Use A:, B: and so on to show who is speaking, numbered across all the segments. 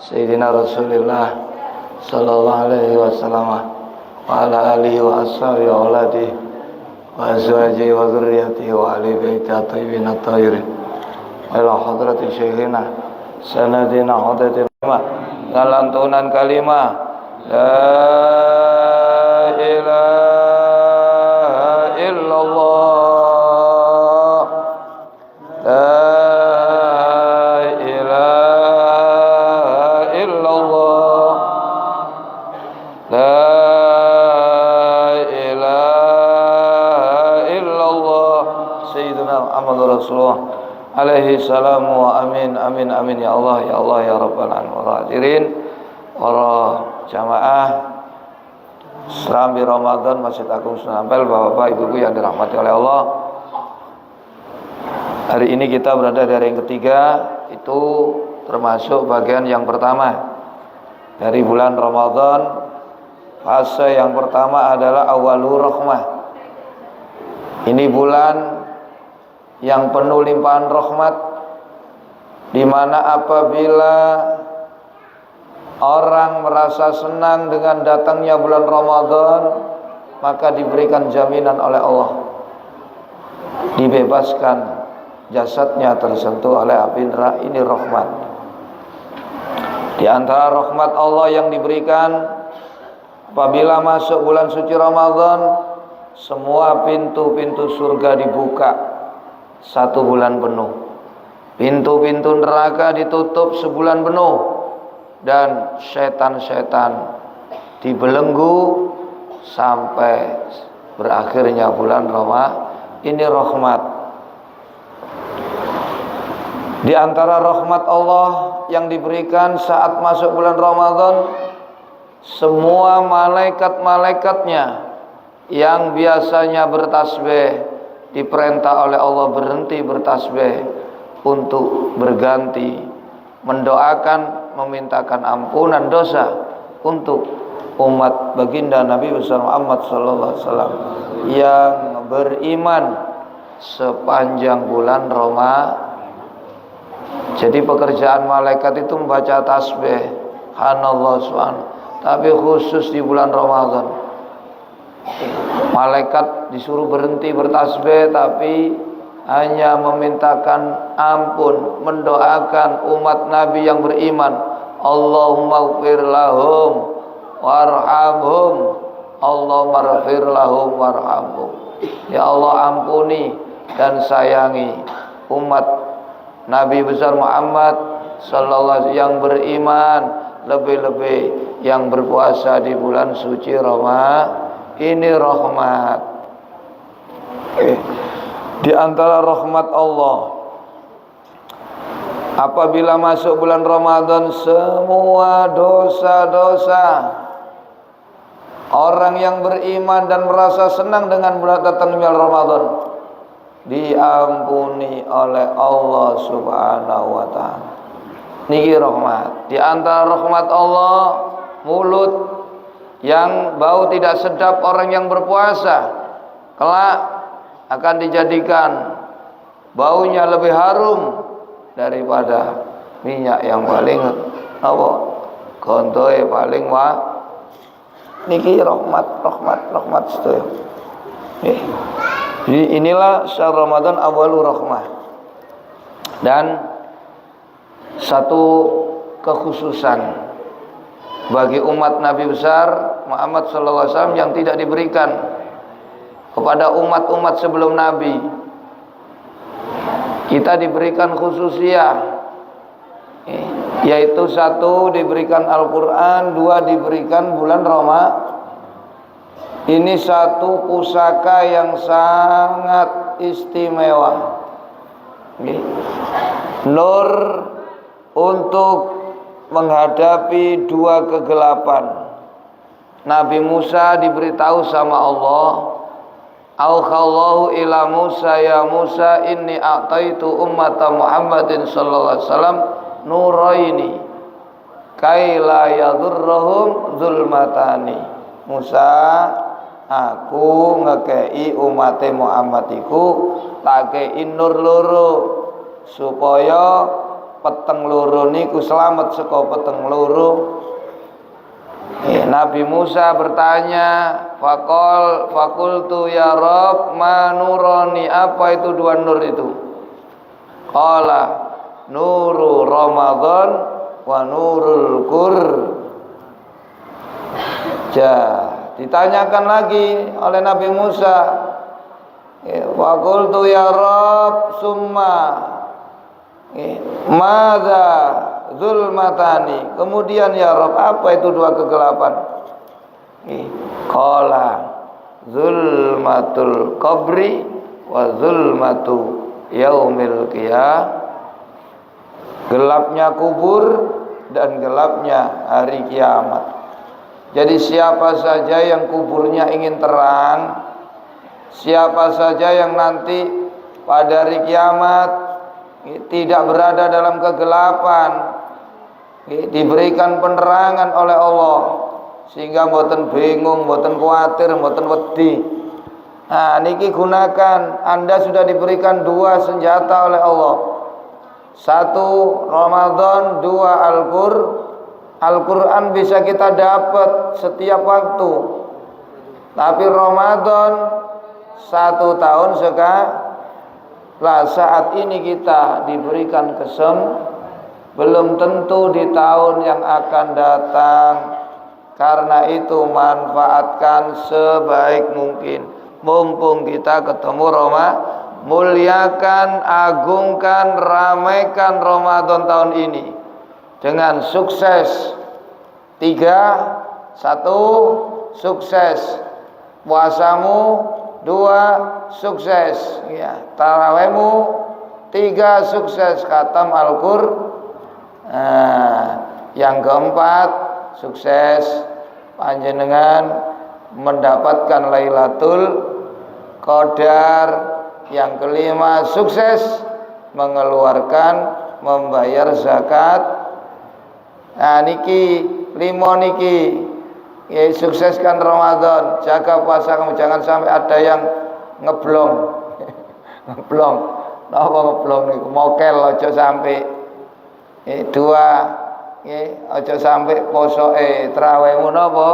A: Sayyidina Rasulullah sallallahu alaihi wasallam wa ala alihi wa ashabihi wa auladihi wa azwajihi wa dzurriyyatihi wa ali baiti at-tayyibin at-tahirin wa ila hadrati syekhina sanadina hadatina galantunan kalimah la ilaha illallah la Rasulullah alaihi salamu wa amin amin amin ya Allah ya Allah ya rabbal alamin. Hadirin para jamaah Serambi Ramadan Masjid Agung Sunan Ampel, Bapak Ibu yang dirahmati oleh Allah. Hari ini kita berada dari yang ketiga, itu termasuk bagian yang pertama dari bulan Ramadan. Fase yang pertama adalah awalur rahmah. Ini bulan yang penuh limpahan rahmat, di mana apabila orang merasa senang dengan datangnya bulan Ramadan, maka diberikan jaminan oleh Allah, dibebaskan jasadnya tersentuh oleh api neraka. Ini rahmat. Di antara rahmat Allah yang diberikan apabila masuk bulan suci Ramadan, semua pintu-pintu surga dibuka satu bulan penuh, pintu-pintu neraka ditutup sebulan penuh, dan setan-setan dibelenggu sampai berakhirnya bulan Ramadan. Ini rahmat. Di antara rahmat Allah yang diberikan saat masuk bulan Ramadan, semua malaikat-malaikatnya yang biasanya bertasbih diperintah oleh Allah berhenti bertasbih untuk berganti mendoakan, memintakan ampunan dosa untuk umat baginda Nabi besar Muhammad sallallahu alaihi wasallam yang beriman sepanjang bulan Ramadan. Jadi pekerjaan malaikat itu membaca tasbih subhanallah subhanallah, tapi khusus di bulan Ramadan malaikat disuruh berhenti bertasbih, tapi hanya memintakan ampun, mendoakan umat Nabi yang beriman. Allahumma ighfir lahum warhamhum, Allahumma ighfir lahum warhamhum. Ya Allah, ampuni dan sayangi umat Nabi besar Muhammad sallallahu alaihi wasallam yang beriman, lebih-lebih yang berpuasa di bulan suci Ramadan. Ini rahmat. Di antara rahmat Allah, apabila masuk bulan Ramadan, semua dosa-dosa orang yang beriman dan merasa senang dengan bulan datangnya Ramadan diampuni oleh Allah Subhanahu wa taala. Niki rahmat. Di antara rahmat Allah, mulut yang bau tidak sedap orang yang berpuasa kelak akan dijadikan baunya lebih harum daripada minyak yang paling gontoe paling niki rahmat sedaya. Jadi inilah syahr Ramadan awalur rahmah. Dan satu kekhususan bagi umat Nabi besar Muhammad sallallahu alaihi wasallam yang tidak diberikan kepada umat-umat sebelum Nabi. Kita diberikan khususiyah, yaitu satu diberikan Al-Quran, dua diberikan bulan Ramadan. Ini satu pusaka yang sangat istimewa, nur untuk menghadapi dua kegelapan. Nabi Musa diberitahu sama Allah, Auhallahu ila Musa ya Musa inni a'taitu ummata Muhammadin sallallahu alaihi wasallam nuraini kai la yadurruhum zulmatani. Musa, aku ngekei umat Muhammad iku tak kei nur loro supaya peteng loro niku selamat saka peteng loro. Nabi Musa bertanya, fakultu ya Rob, manuroni, apa itu dua nur itu? Qala nuru Ramadan wa nurul Qur. Ditanyakan lagi oleh Nabi Musa, fakultu ya Rob, summa madza zulmatani, kemudian ya Rob, apa itu dua kegelapan? Qala zulmatul qabri wa zulmatu yaumil qiyamah, gelapnya kubur dan gelapnya hari kiamat. Jadi siapa saja yang kuburnya ingin terang, siapa saja yang nanti pada hari kiamat tidak berada dalam kegelapan, diberikan penerangan oleh Allah, sehingga mboten bingung, mboten khawatir, mboten wedi. Nah, niki gunakan, Anda sudah diberikan dua senjata oleh Allah. Satu Ramadan, dua Al-Quran bisa kita dapat setiap waktu. Tapi Ramadan 1 tahun lah saat ini kita diberikan belum tentu di tahun yang akan datang. Karena itu manfaatkan sebaik mungkin. Mumpung kita ketemu muliakan, agungkan, ramaikan Ramadan tahun ini dengan sukses. 1 sukses puasamu, 2 sukses ya tarawihmu, 3 sukses khatam Al-Qur'an. Yang keempat, sukses panjenengan mendapatkan Lailatul Qadar. Yang kelima, sukses membayar zakat. Nah niki 5 niki ya, sukseskan Ramadan, jaga puasa kamu, jangan sampai ada yang ngeblong. Ngeblong, napa ngeblong niku? Mokel aja sampai. 2 aja sampai posoke trawehmu napa?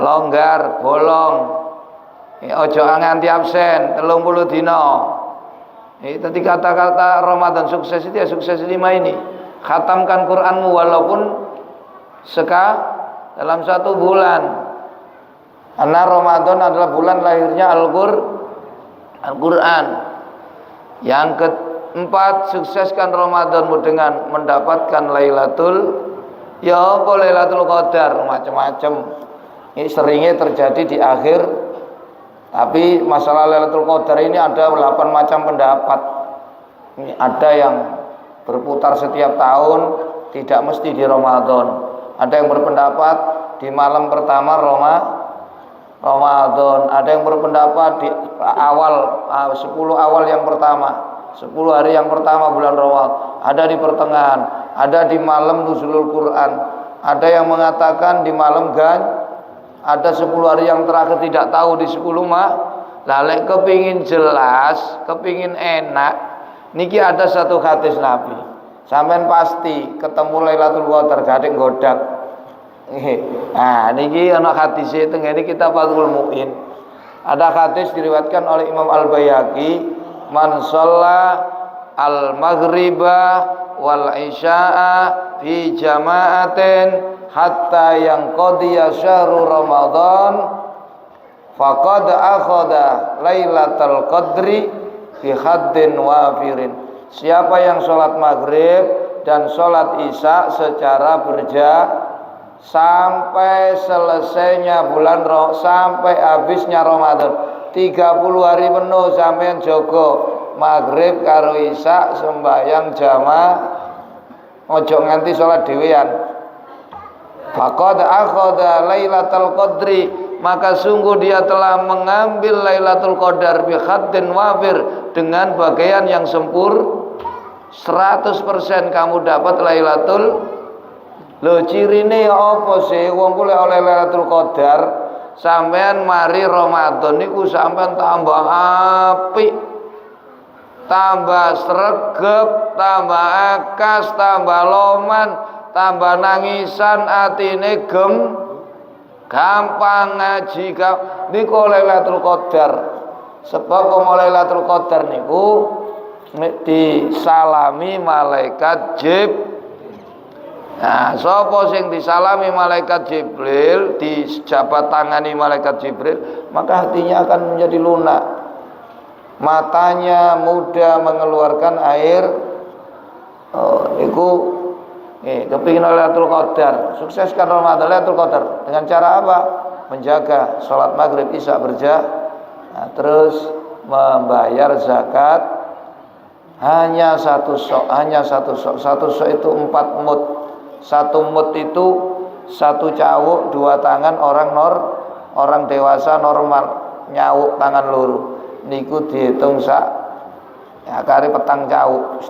A: Longgar, bolong. Aja nganti absen 30 dina. Tadi kata-kata Ramadan sukses itu ya sukses 5 ini. Khatamkan Quranmu walaupun dalam 1 bulan. Karena Ramadan adalah bulan lahirnya Al-Quran. Yang keempat, sukseskan Ramadanmu dengan mendapatkan Lailatul Qadar, macam-macam. Ini seringnya terjadi di akhir. Tapi masalah Lailatul Qadar ini ada 8 macam pendapat. Ini ada yang berputar setiap tahun, tidak mesti di Ramadan. Ada yang berpendapat di malam pertama Ramadan. Ada yang berpendapat di 10 awal yang pertama, 10 hari yang pertama bulan Ramadan. Ada di pertengahan, ada di malam nuzulul Quran. Ada yang mengatakan di malam ada 10 hari yang terakhir, tidak tahu di 10 mah. Lalek kepingin jelas, kepingin enak. Niki ada satu hadis Nabi. Sampean pasti ketemu Lailatul Qadar gading godak. Nah, niki ana hadis itu ngene kita Fathul Muin. Ada hadis diriwayatkan oleh Imam Al-Baihaqi, man shalla al-maghriba wal isya'a fi jama'atin hatta yanqadiya syahru Ramadan faqad akhadha Lailatul Qadri fi haddin wafirin. Siapa yang sholat maghrib dan sholat isya secara sampai selesainya bulan sampai habisnya Ramadan 30 hari penuh sampean jogo maghrib karo isya sembahyang jamaah, ojo nganti sholat dhewean. Faqad akhadha Lailatul Qadri, maka sungguh dia telah mengambil Lailatul Qadar bi khaddin wafir, dengan bagian yang 100% kamu dapat Lailatul. Lho cirine apa sih wong kule oleh Lailatul Qadar sampean mari Ramadan niku sampean tambah apik. tambah sregep, tambah akas, tambah loman, tambah nangisan atine gampang ngaji niku Lailatul Qadar. Sebab Lailatul Qadar niku disalami malaikat Nah, sapa sing disalami malaikat Jibril, dijabat tangani malaikat Jibril, maka hatinya akan menjadi lunak. Matanya mudah mengeluarkan air. Niku kepingin Lailatul Qadar, sukseskan Ramadan Lailatul Qadar dengan cara apa? Menjaga sholat maghrib isya berjamaah, terus membayar zakat hanya satu sok. Satu sok itu 4 mud. 1 mud itu 1 cawuk 2 tangan orang dewasa normal, nyawuk tangan loro niku dihitung kari petang cawuk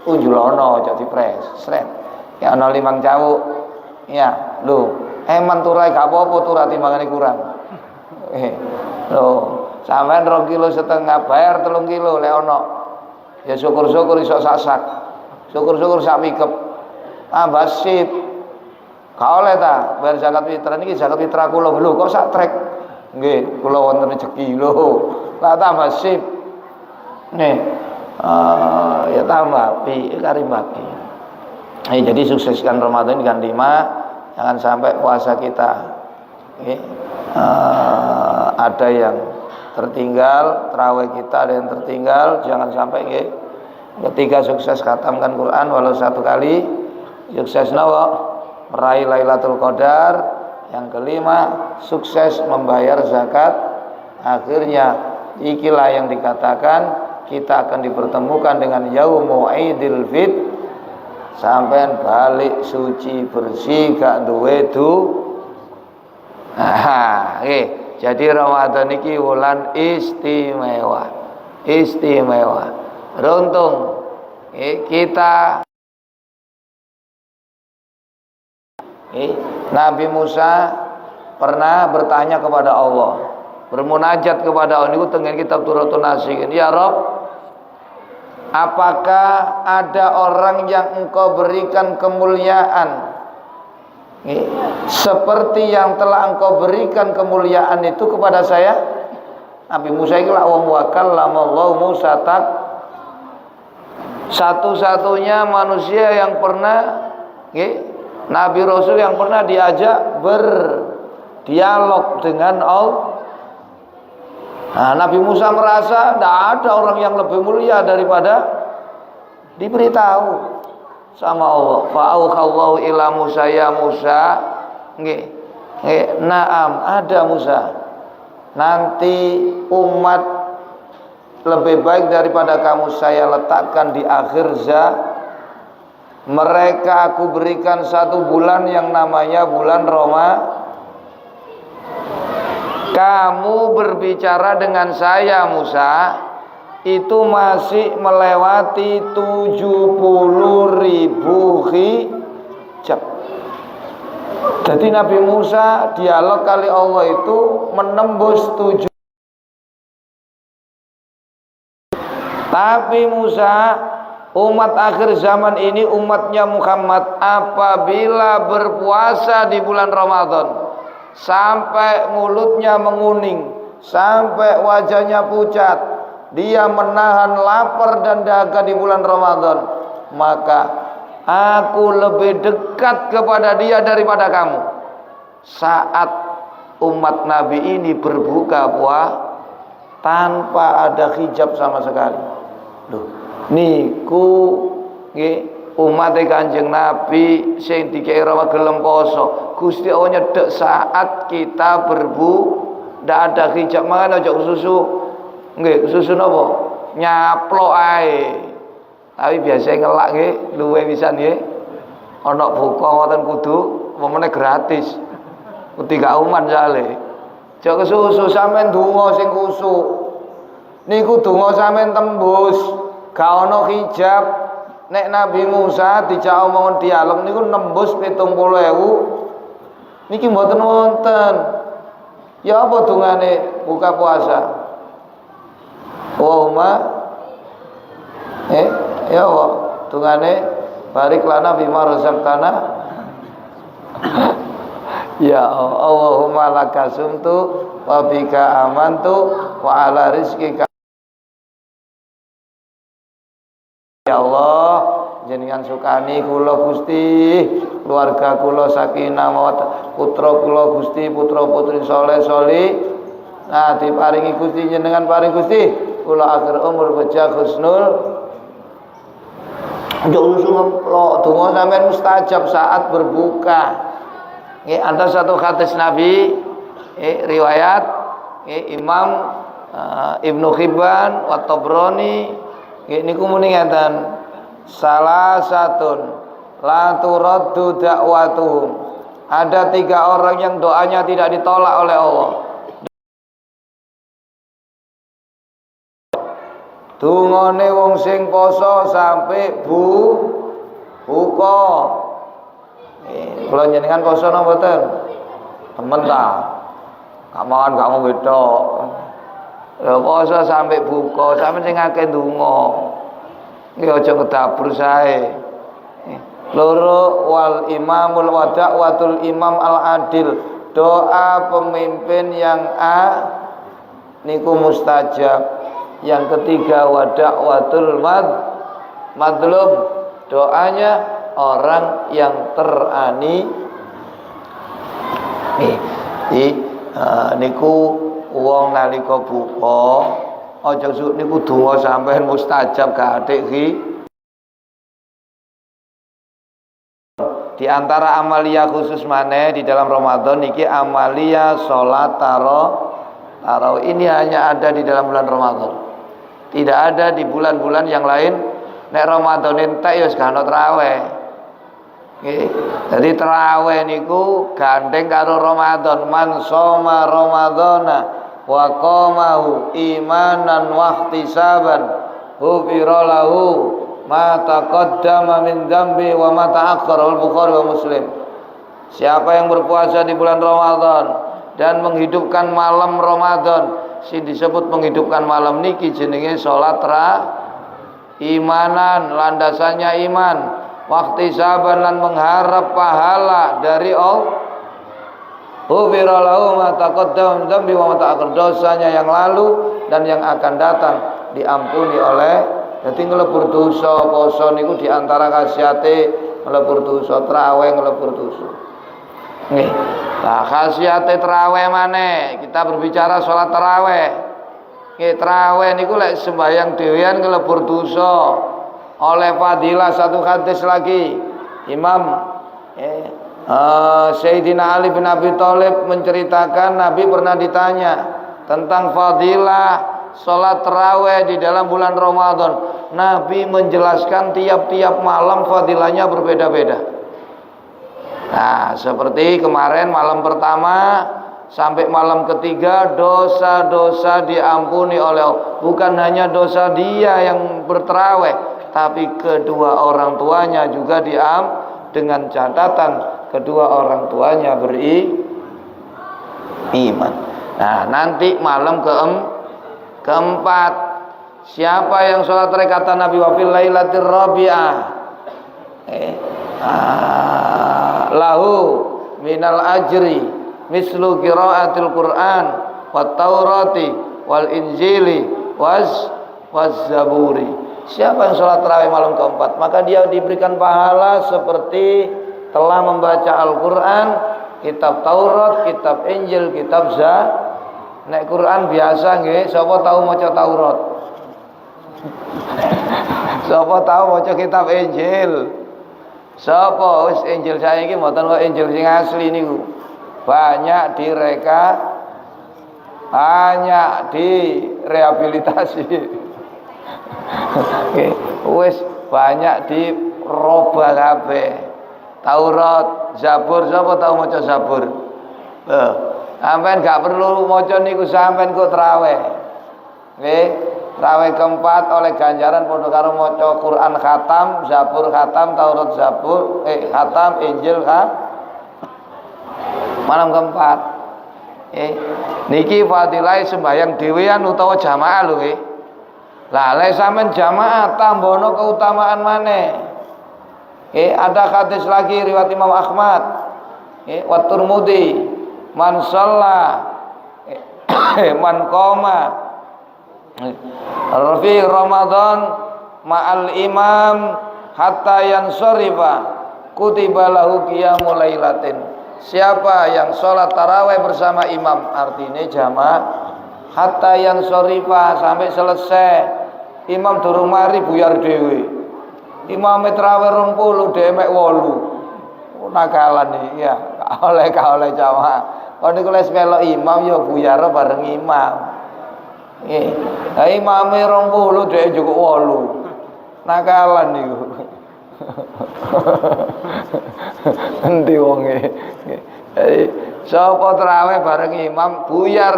A: unjulono aja dipres sret ya ana 5 cawuk ya lho eman turai gak apa-apa turah timbangane kurang lho sampean 2,5 kilo bayar 3 kilo lek ana ya syukur-syukur iso sasak, syukur-syukur sak pikep basip gak oleh ta bayar zakat fitrah niki zakat fitrah kula lho kok sak trek nggih kula wonten rezeki lho lah tambah sip nih ya tambah pi kari bagi. Jadi sukseskan Ramadan dengan 5, jangan sampai puasa kita ada yang tertinggal, tarawih kita ada yang tertinggal, jangan sampai ketika sukses khatamkan Quran walau 1 kali. Sukses meraih Lailatul Qadar. Yang kelima, sukses membayar zakat. Akhirnya ikilah yang dikatakan kita akan dipertemukan dengan Yaumul Idul Fitr. Sampai balik suci bersih gak duwe jadi Ramadan iki wulan istimewa. Beruntung kita Nabi Musa pernah bertanya kepada Allah, bermunajat kepada Allah. Niku tengen kitab Turatul Nasihin. Ya Rabb, apakah ada orang yang engkau berikan kemuliaan seperti yang telah engkau berikan kemuliaan itu kepada saya? Nabi Musa itu wong wakal lamallahu Musa satu-satunya manusia yang pernah Nabi Rasul yang pernah diajak berdialog dengan Allah. Nabi Musa merasa tidak ada orang yang lebih mulia daripada diberitahu sama Allah. Fa'auhallahu ila Musa ya Musa. Naam, ada Musa. Nanti umat lebih baik daripada kamu saya letakkan di akhir zaman. Mereka aku berikan 1 bulan yang namanya bulan Ramadan. Kamu berbicara dengan saya Musa itu masih melewati 70.000 hijab. Jadi Nabi Musa dialog kali Allah itu menembus 7. Tapi Musa, umat akhir zaman ini, umatnya Muhammad, apabila berpuasa di bulan Ramadan sampai mulutnya menguning, sampai wajahnya pucat, dia menahan lapar dan dahaga di bulan Ramadan, maka aku lebih dekat kepada dia daripada kamu. Saat umat Nabi ini berbuka puasa tanpa ada hijab sama sekali. Loh, niku umat Kanjeng Nabi sing dikei Ramadan gelem poso. Gusti Allah nyedek saat kita ndak ada hijab, mangan aja susu. Nggih, susu napa? Nyaplok ae. Tapi biasa ngelak nggih, luwe pisan nggih. Ana buka ngoten kudu momene gratis. Ketiga umat jale. Aja kesusu sampean donga sing kusuk. Niku donga sampean tembus. Gak ono hijab. Nek Nabi Musa dijak omongan dialog niku nembus 70.000. Niki mboten wonten. Ya apa dungane buka puasa? Allahumma Ya Allah, tungane barik lana bima razaqtana. Ya Allah, Allahumma laka sumtu wa bika amantu wa ala rizqika. Ya Allah, jenengan sukani kula Gusti, keluarga kula sakinah mawaddah, putra kula Gusti, putra putri saleh salih. Nah, diparingi Gusti jenengan paring Gusti, kula akhir umur beja husnul. Ojo usung ngemplok, donga sampean mustajab saat berbuka. Nggih, ada satu hadis Nabi, riwayat Imam Ibnu Hibban wa Tabrani, niku muni ngaten, salah satun la turaddu da'watuhum. Ada 3 orang yang doanya tidak ditolak oleh Allah. Dungane wong sing poso sampai buka. Kula jenengan poso napa mboten? Temen ta. Gak mangan gak ngombe tok. Lha poso sampai buka, sampe sing akeh ndonga. Iki aja kedabur sae. Loro wal imamul wada' watul imam al adil. Doa pemimpin yang niku mustajab. Yang ketiga wada'watul madlum, doanya orang yang terani. Niku wong nalika buka aja niku donga sampean mustajab gathik iki. Di antara amalia khusus maneh di dalam Ramadan niki amalia salat tarawih ini hanya ada di dalam bulan Ramadan. Tidak ada di bulan-bulan yang lain. Nek Ramadan entek ya wis gak ono traweh. Nggih. Dadi traweh niku gandeng karo Ramadan. Man shoma ramadhana wa qamahu imanan wa ihtisaban ghufira lahu ma taqaddama min dzambi wa ma ta'akhkhara. Al-Bukhari wa Muslim. Siapa yang berpuasa di bulan Ramadan dan menghidupkan malam Ramadan, si disebut menghidupkan malam niki jenenge salat imanan, landasannya iman, waktu saban lan mengharap pahala dari Allah. Ghufira lahu ma taqaddama min dzambi wa ma ta'akhkhar, dosanya yang lalu dan yang akan datang diampuni oleh. Dadi nglebur dosa poso niku di antara khasiate nglebur dosa, traweh nglebur dosa. Nggih. Nah, khasiate traweh maneh. Kita berbicara salat tarawih. Nggih, tarawih niku lek sembahyang dhewean nglebur dosa. Oleh fadilah satu hadis lagi. Imam Sayyidina Ali bin Abi Thalib menceritakan Nabi pernah ditanya tentang fadilah salat tarawih di dalam bulan Ramadan. Nabi menjelaskan tiap-tiap malam fadilahnya berbeda-beda. Nah, seperti kemarin malam pertama sampai malam ketiga dosa-dosa diampuni oleh Allah. Bukan hanya dosa dia yang berterawih, tapi kedua orang tuanya juga dengan catatan kedua orang tuanya beriman. Nah, nanti malam keempat, siapa yang sholat kata Nabi wa fil lailatir rabi'ah lahu minal ajri mislu qiraatil Qur'an wat Taurati wal Injili waz zaburi. Siapa yang sholat tarawih malam keempat, maka dia diberikan pahala seperti telah membaca Al-Quran, kitab Taurat, kitab Injil, kitab Nek Quran biasa nggih, sapa tahu maca Taurat? Sapa tahu maca kitab Injil? Sapa wis Injil saiki mboten kok Injil sing asli niku. Banyak direhabilitasi. Wis banyak dirobah kabeh. Taurat, Zabur, sapa tahu maca Zabur? Sampeyan gak perlu maca niku, sampeyan kok traweh. Nggih. Tarawih keempat oleh ganjaran padha karo maca Quran khatam, Zabur khatam, Taurat Zabur, khatam, Injil malam keempat. Niki fadilah sembahyang dhewean utawa jamaah lho nggih. Lah lek sampean jamaah tambono keutamaan maneh. Ada hadis lagi riwayat Imam Ahmad wa Tirmidzi, man shalla man qoma fi Ramadan ma'al imam hatta yansarifa kutiba lahu qiyamul lailatin. Siapa yang sholat tarawih bersama imam, artinya jamaah, hatta yansarifa sampai selesai, imam durung mari buyar dhewe. Imam tarawih 20 dhewe mek 8. Nakalan iki ya, ka oleh jamaah. Kalau niku les melok imam ya buyar bareng imam. Nggih. Lah imame 20 dhewe cukup 8. Nakalan niku. Endi wonge. Jadi sapa tarawih bareng imam buyar,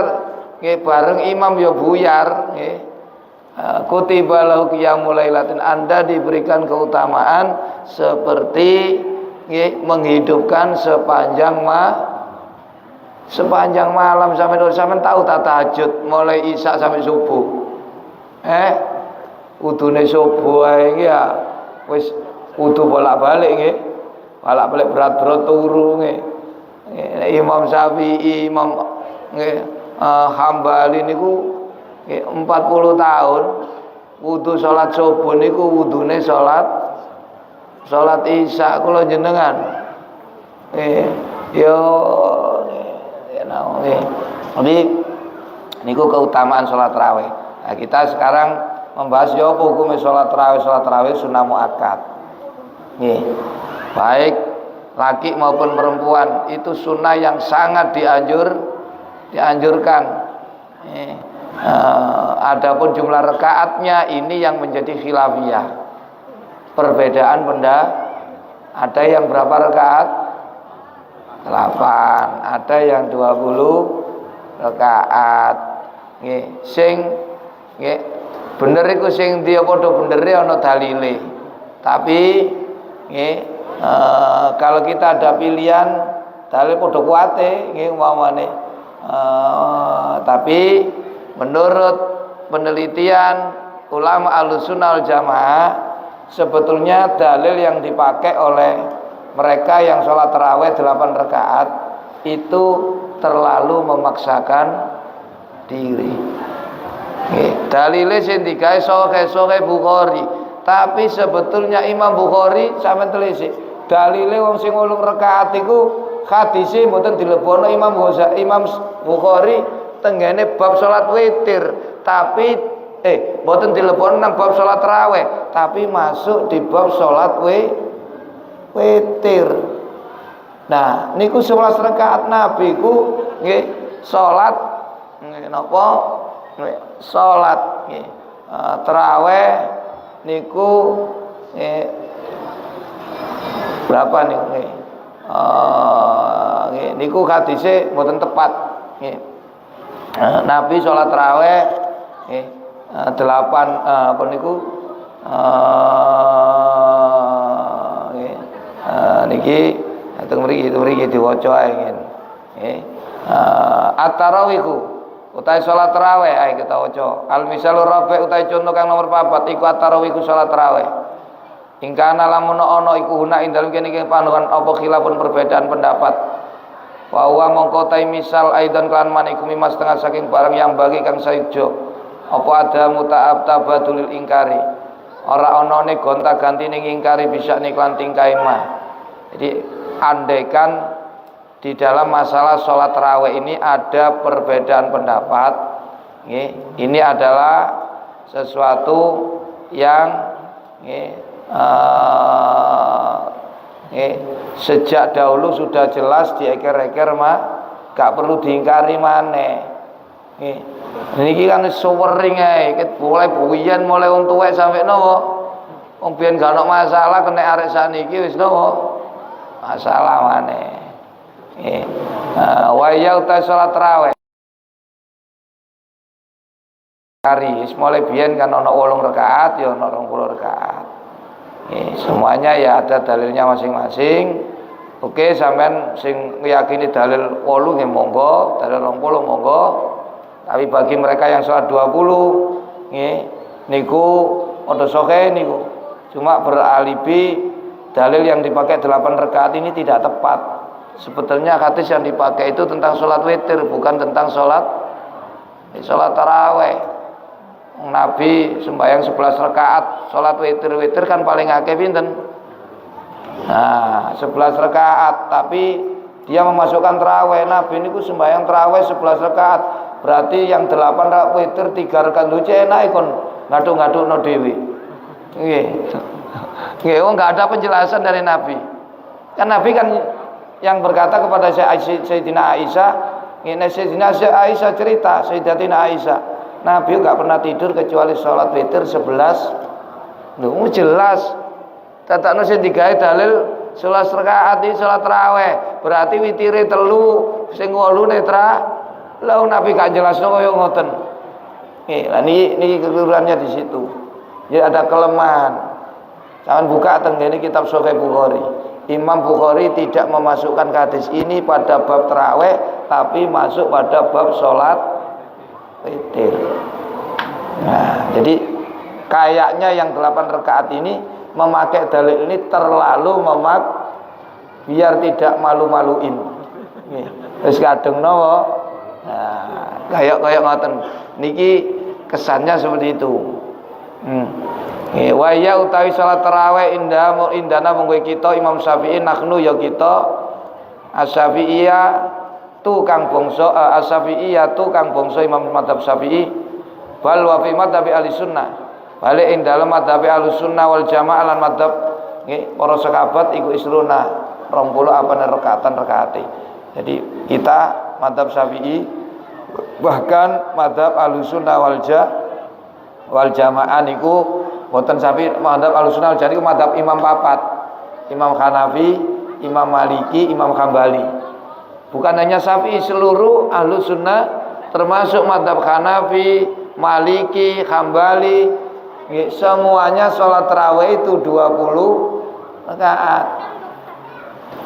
A: nggih bareng imam ya buyar, nggih. Kutiba lahu qiyamul lailatin, Anda diberikan keutamaan seperti menghidupkan sepanjang malam. Sampai tahu tak tahajud mulai isya sampai subuh. Udune subuh ae ya wis kudu bolak-balik nggih. Bolak-balik berat-berat turu nggih. Imam Syafi'i, Imam Hambali niku 40 tahun wudu salat subuh niku wudune salat isya kula jenengan jadi niku keutamaan salat tarawih. Nah, kita sekarang membahas ya apa hukumnya salat tarawih sunah muakkad. Nggih. Baik laki maupun perempuan itu sunnah yang sangat dianjurkan. Adapun jumlah rakaatnya ini yang menjadi khilafiyah, perbedaan ada yang berapa rakaat? 8, ada yang 20 rakaat. Nggih, sing nggih bener iku sing dia padha benere ana dalile. Tapi nggih kalau kita ada pilihan dalil padha kuate nggih umpamane tapi menurut penelitian ulama Ahlussunnah wal Jamaah, sebetulnya dalil yang dipakai oleh mereka yang sholat tarawih 8 rakaat itu terlalu memaksakan diri. Dalilnya sing digawe sahih Bukhari, tapi sebetulnya Imam Bukhari sampeyan telisik dalile wong sing 8 rakaat iku hadise mboten dilebono Imam Bukhari tenggene bab salat witir, tapi mboten dilebono nang bab salat tarawih, tapi masuk di bab salat witir. Nah, niku 11 rakaat Nabi ku nggih salat napa? Salat nggih. Tarawih niku berapa niku nggih? Niku hadise mboten tepat nggih. Nabi sholat tarawih 8 apa niku niki teng mriki diwaca ae nggih. At-tarawihu utahe sholat tarawih ae kita waca. Al-misalur rabi utahe contoh kang nomor 4 iku at-tarawihu sholat tarawih. Ingkana lamun ana iku huna ing dalem kene panduan apa khilafun perbedaan pendapat. Wa huwa mongko tai misal aidan kan maniku mimas setengah saking barang yang bagi kang saijo apa ada muta'ab tabadulil ingkari, ora onone gonta-ganti ning ingkari bisa niklan tingkai mah. Jadi andaikan di dalam masalah sholat tarawih ini ada perbedaan pendapat, ini adalah sesuatu yang sejak dahulu sudah jelas dieker-eker mah gak perlu diingkari maneh. Niki kan sowering ae, mulai buyan mulai wong tuwek sampai nopo. Wong biyen gak ono masalah kena arek saniki wis nopo? Masalah maneh. Wa ya uta salat tarawih. Kari mulai biyen kan ono 8 rakaat ya ono 20 rakaat. Semuanya ya ada dalilnya masing-masing. Oke, sampean sing meyakini dalil 8 nggih monggo, dalil 20 monggo. Tapi bagi mereka yang sholat 20 nggih niku padha sahih niku. Cuma beralibi dalil yang dipakai 8 rakaat ini tidak tepat. Sebetulnya hadis yang dipakai itu tentang sholat witir, bukan tentang sholat taraweh. Nabi sembahyang 11 rakaat, sholat witir kan paling akeh pinten? Nah, 11 rakaat, tapi dia memasukkan taraweh. Nabi niku sembahyang taraweh 11 rakaat. Berarti yang 8 rakaat witir 3 rakaat lucu enak ikon ngaduk-ngadukno dhewe. Nggih. Nggih, enggak ada penjelasan dari Nabi. Kan Nabi kan yang berkata kepada Sayyidina Aisyah, ini Sayyidina Aisyah cerita, Sayyidatina Aisyah, Nabi enggak pernah tidur kecuali sholat witir 11. Loh, jelas. Tatakno sing digawe dalil 11 rakaat iki sholat tarawih. Berarti witire 3, sing 8 netra. Lah Nabi gak jelasno kaya ngoten. Lah niki kekurangannya di situ. Ya ada kelemahan. Jangan buka tenggene kitab Sahih Bukhari. Imam Bukhari tidak memasukkan hadis ini pada bab tarawih, tapi masuk pada bab sholat witir. Nah, jadi kayaknya yang 8 rakaat ini memakai dalil ini terlalu biar tidak malu-maluin. Wis kadung napa? Nah, kayak ngoten. Niki kesannya seperti itu. Wa ya utawi salat tarawih indana monggo kita Imam Syafi'i nakhnu ya kita Asy-Syafi'iyah tu kang bangsa Asy-Syafi'iyah tu kang bangsa Imam Madzhab Syafi'i bal wa fi madzhab Ahlussunnah balik ing dalem madzhab Ahlussunnah wal Jamaah lan madzhab nggih para sahabat iku isruna 20 apa rakaate. Jadi kita madzhab Syafi'i bahkan madzhab Ahlussunnah wal Jamaah niku boten Syafi'i madzhab Ahlussunnah jadi madzhab Imam papat. Imam Hanafi, Imam Maliki, Imam Hambali. Bukan hanya Syafi'i, seluruh Ahlussunnah termasuk madzhab Hanafi, Maliki, Hambali, semuanya sholat tarawih itu 20 rakaat.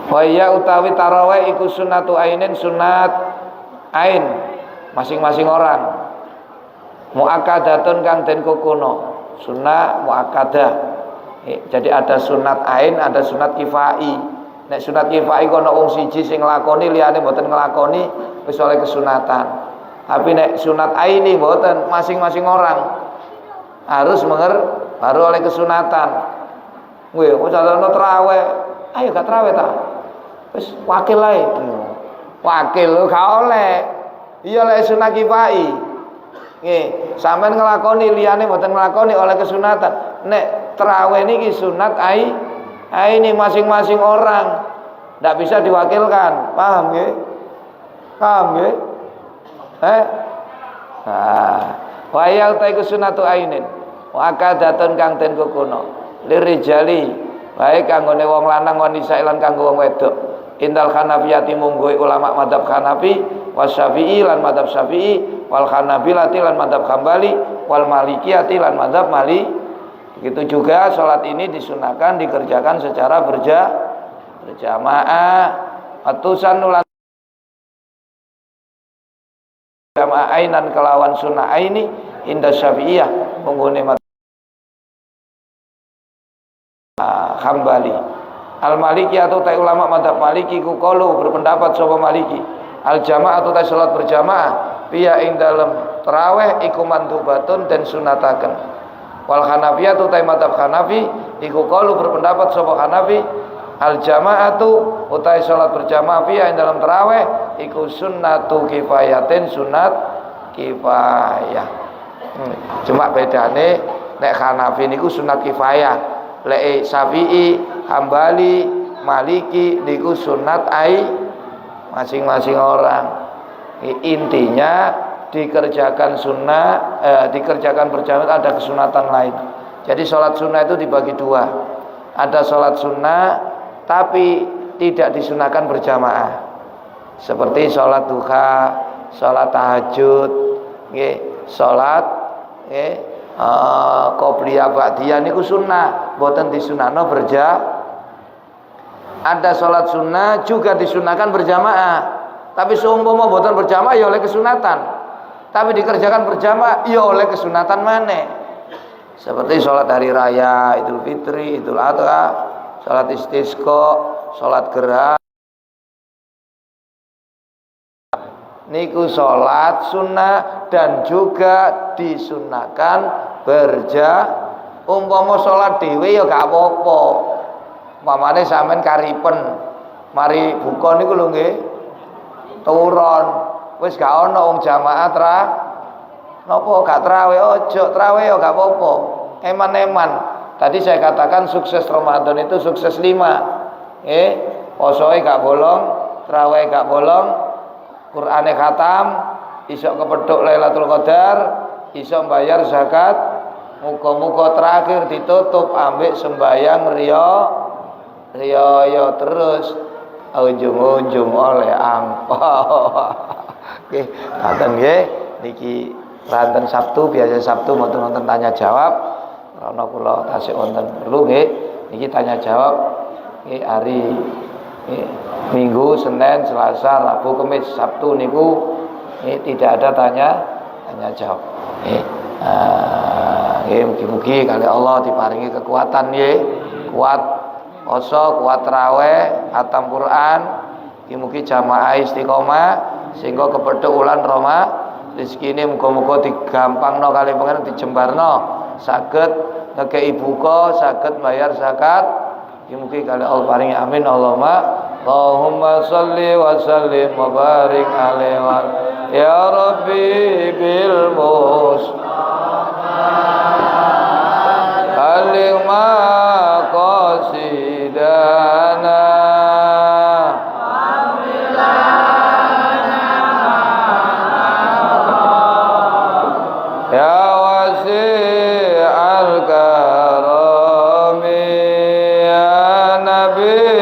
A: Wa ya utawi tarawih iku sunnatu ainin, sunat ain masing-masing orang. Muakkadatun kang den kukuno. Sunnah muakkadah. Jadi ada sunat ain, ada sunat kifai. Nek sunat kifai kono wong siji sing nglakoni liyane mboten nglakoni wis oleh kesunatan. Tapi nek sunat aini mboten, masing-masing orang harus baru oleh kesunatan. Weh, wis ana traweh. Ayo gak traweh ta? Wis wakil ae. Wakil lho gak oleh. Iya lek sunat kifai. Nggih, sampean nglakoni liyane mboten nglakoni oleh kesunatan. Nek tarawih niki sunat ini masing-masing orang. Ndak bisa diwakilkan. Paham nggih? Paham nggih? Wa ya ta iku sunatu ainin. Wa akadatun kang den kukuno. Lirijali, baik kanggone wong lanang wanita lan kanggo wong wedok. Indal Hanafiyati munggo ulama madzhab Hanafi, Wasyafi'i lan madzhab Syafi'i, wal Hanabilati lan madzhab Hambali, wal Malikiyati lan madzhab Mali. Begitu juga salat ini disunahkan dikerjakan secara berjamaah. Atusan nulan jamaah ainan kelawan sunnah aini inda Syafi'iyah menggone Hambali. Al-Maliki atau tai ulama madzhab Maliki ku qalu berpendapat sapa Maliki al jamaah atau tai salat berjamaah piya ing dalem tarawih iku mandubatun dan sunataken. Wal Hanafiyah atau tai madzhab Hanafi iku qalu berpendapat sapa Hanafi al jamaatu utai salat berjamaah piya ing dalem tarawih iku sunnatu kifayatin sunat kifayah. Cuma bedane nek Hanafi niku sunat kifayah, lek Syafi'i, Hambali, Maliki niku sunat masing-masing orang. Intinya dikerjakan sunnah, dikerjakan berjamaah ada kesunatan lain. Jadi sholat sunnah itu dibagi dua. Ada sholat sunnah tapi tidak disunahkan berjamaah. Seperti sholat duha, sholat tahajud, sholat qobliyah ba'diyah niku sunnah, boten disunahno ada sholat sunnah juga disunahkan berjamaah. Tapi seumpama boten berjamaah ya oleh kesunatan. Tapi dikerjakan berjamaah ya oleh kesunatan maneh. Seperti sholat hari raya, Idul Fitri, Idul Adha, sholat istisqa, sholat gerhana. Niku sholat sunnah dan juga disunahkan umpama sholat dewe ya gak apa-apa. Umpamane sampean karipen mari buka niku lho nggih turun wis gak ana wong jamaah napa gak trawe ojo trawe ya gak apa-apa. Eman-eman. Tadi saya katakan sukses Ramadan itu sukses 5. Posoe gak bolong, trawe gak bolong, Qur'ane khatam, iso kepethuk Lailatul Qadar, iso bayar zakat, muga-muga terakhir ditutup ambek sembayang riya terus ujung-ujung oleh angpau. Oke, ngaten nggih niki ranten Sabtu, biasa Sabtu wonten tanya jawab. Karena kula tasih wonten perlu nggih niki tanya jawab nggih hari Minggu, Senin, Selasa, Rabu, Kamis, Sabtu niku tidak ada tanya jawab. Mugi-mugi kali Allah diparingi kekuatan kuat poso, kuat tarawih, khatam Quran, mugi-mugi jamaah istiqomah sehingga kepethuk wulan Ramadan. Rezekine muga-muga digampangno kali pangeran, dijembarno, saged ngekei buka, saged bayar zakat. Mugi kali Allah paringi amin Allahumma salli wa sallim wa barik alaihi wa ya Rabbi bil Mustafa alim maqasidana ya wasi'al karami ya Nabi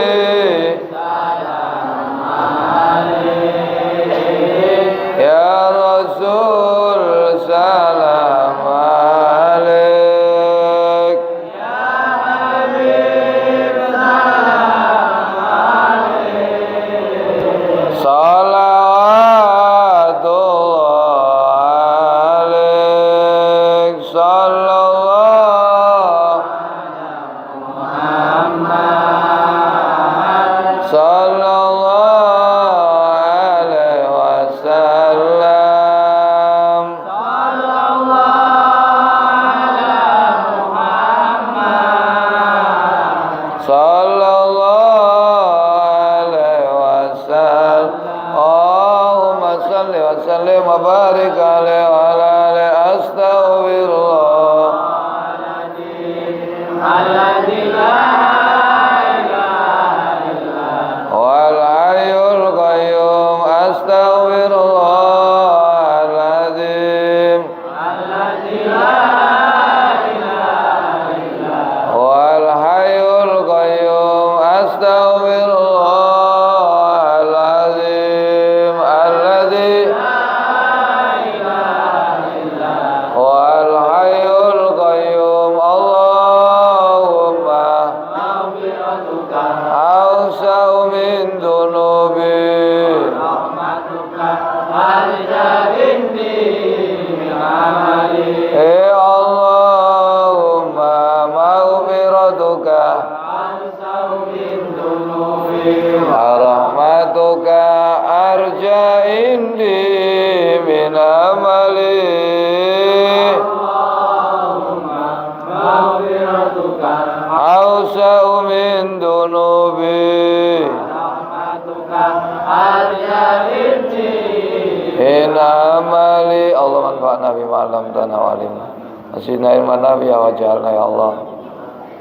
A: Asyidna ilman nabiya wa ja'alna ya Allah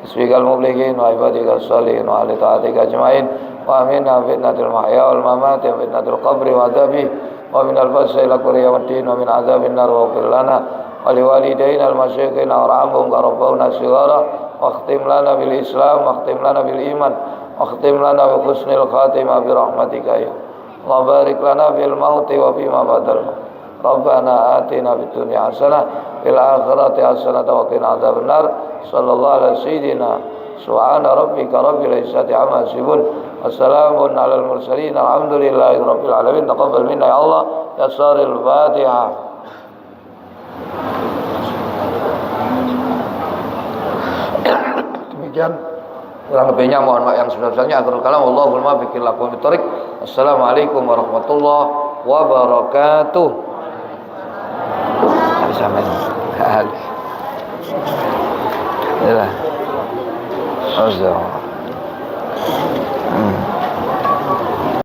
A: Asfiqal mublikin wa ibadikal salihin wa ahli ta'atika ajma'in wa aminna fitnatil mahya wal mamati wa fitnatil qabri wa adhabi wa minal fasa ila kuriya wa din wa min azabin nar wa ghfir lana wa liwalidayna al-masyiqina wa ra'amhum karabawna sigara wa khtim lana bil islam wa khtim lana bil iman wa khtim lana bi khusnil khatimah bi rahmatika ya Allah barik lana bil mauti wa bima badal Rabbana atina fid dunya hasanah fil akhirati hasanah wa qina adzabannar sallallahu alaihi sayyidina subhana rabbika rabbil izzati amma yasifun wassalamun alal mursalin alhamdulillahi rabbil alamin taqabbal minna ya Allah yassaril fatihah demikian. Kurang lebihnya mohon maaf yang sebesar-besarnya. Akhirul kalam wallahul muwaffiq ila aqwamit thoriq. Assalamualaikum warahmatullahi wabarakatuh. Sampai ya.